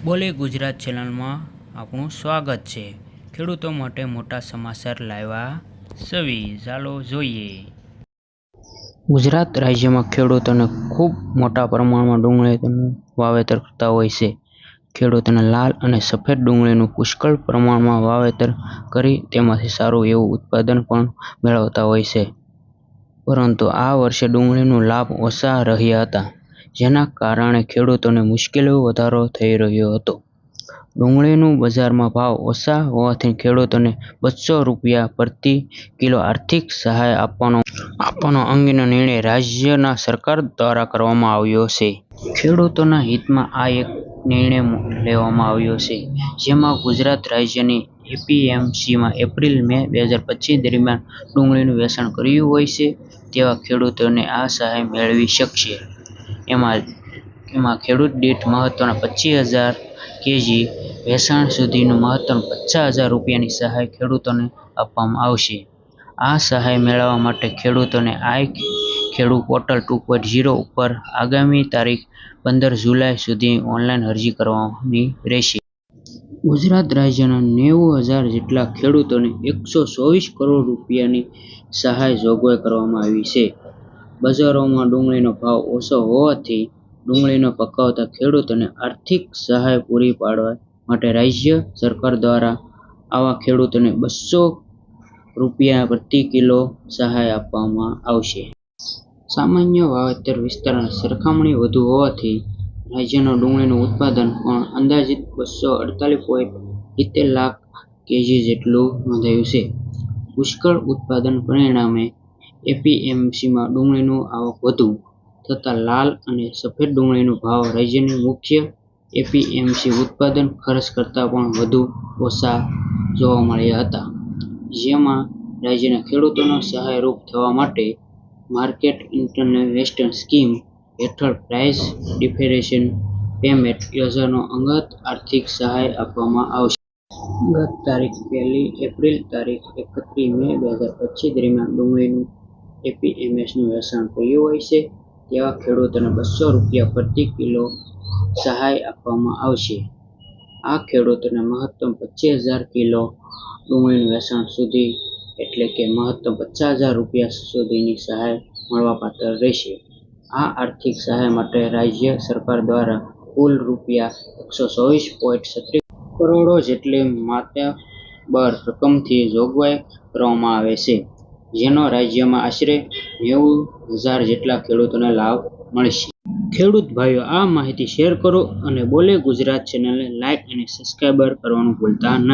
બોલે ગુજરાત ચેનલમાં આપણું સ્વાગત છે। ખેડૂતો માટે મોટા સમાચાર લાવ્યા સવી, ચાલો જોઈએ। ગુજરાત રાજ્યમાં ખેડૂતોને ખૂબ મોટા પ્રમાણમાં ડુંગળીનું વાવેતર કરતા હોય છે। ખેડૂતોને લાલ અને સફેદ ડુંગળીનું પુષ્કળ પ્રમાણમાં વાવેતર કરી તેમાંથી સારું એવું ઉત્પાદન પણ મેળવતા હોય છે। પરંતુ આ વર્ષે ડુંગળીનો લાભ ઓછા રહ્યા હતા, જેના કારણે ખેડૂતોને મુશ્કેલીઓ વધારો થઈ રહ્યો હતો। ડુંગળીનું બજારમાં ભાવ ઓછા હોવાથી ખેડૂતોને ₹200 પ્રતિ કિલો આર્થિક સહાય આપવાનો અંગેનો નિર્ણય રાજ્ય સરકાર દ્વારા કરવામાં આવ્યો છે। ખેડૂતોના હિતમાં આ એક નિર્ણય લેવામાં આવ્યો છે, જેમાં ગુજરાત રાજ્યની એપીએમસીમાં એપ્રિલ-મે 2025 દરમિયાન ડુંગળીનું વેચાણ કર્યું હોય તેવા ખેડૂતો આ સહાય મેળવી શકશે। એમાં ખેડૂત દીઠ મહત્તમ 25,000 કેજી વેચાણ સુધીની મહત્તમ ₹50,000ની સહાય ખેડૂતોને આપવામાં આવશે। આ સહાય મેળવવા માટે ખેડૂતોને આઈ ખેડૂત પોર્ટલ 2.0 ઉપર આગામી તારીખ 15 જુલાઈ સુધી ઓનલાઈન અરજી કરવાની રહેશે। ગુજરાત રાજ્યના 90,000 જેટલા ખેડૂતોને ₹124 કરોડની સહાયની જોગવાઈ કરવામાં આવી છે। બજારોમાં ડુંગળીનો ભાવ ઓછો હોવાથી ડુંગળીને પકવતા ખેડૂતોને આર્થિક સહાય પૂરી પાડવા માટે રાજ્ય સરકાર દ્વારા આવા ખેડૂતોને ₹200 પ્રતિ કિલો સહાય આપવામાં આવશે। સામાન્ય વાવેતર વિસ્તારની સરખામણીએ વધુ હોવાથી રાજ્યમાં ડુંગળીનું ઉત્પાદન પણ અંદાજિત 248.70 લાખ કેજી જેટલું નોંધાયું છે। પુષ્કળ ઉત્પાદનના પરિણામે એપીએમસીમાં ડુંગળીની આવક વધુ થતાં લાલ અને સફેદ ડુંગળીના ભાવ રાજ્યની મુખ્ય એપીએમસી ઉત્પાદન ખર્ચ કરતાં પણ વધુ ઓછા જોવા મળ્યા હતા, જેમાં રાજ્યના ખેડૂતોને સહાયરૂપ થવા માટે માર્કેટ ઇન્ટરવેન્શન સ્કીમ હેઠળ પ્રાઇસ ડિફરેન્શિયેશન પેમેન્ટ યોજનાનો અંતર્ગત આર્થિક સહાય આપવામાં આવશે। ગત તારીખ 1 એપ્રિલ તારીખ 31 મે 2025 દરમિયાન ડુંગળીનું એપીએમસીનું વેચાણ કર્યું હોય તેવા ખેડૂતોને ₹200 પ્રતિ કિલો સહાય આપવામાં આવશે। આ ખેડૂતોને મહત્તમ 25,000 કિલો ડુંગળીનું વેચાણ સુધી એટલે કે મહત્તમ ₹50,000 સુધીની સહાય મળવાપાત્ર રહેશે। આ આર્થિક સહાય માટે રાજ્ય સરકાર દ્વારા કુલ ₹124.36 કરોડ જેટલી માતબર રકમની જોગવાઈ કરવામાં આવી છે, જેનો રાજ્યમાં આશરે 90,000 જેટલા ખેડૂતોને લાભ મળશે। ખેડૂત ભાઈઓ, આ માહિતી શેર કરો અને બોલે ગુજરાત ચેનલને લાઇક અને સબસ્ક્રાઇબ કરવાનું ભૂલતા નહીં।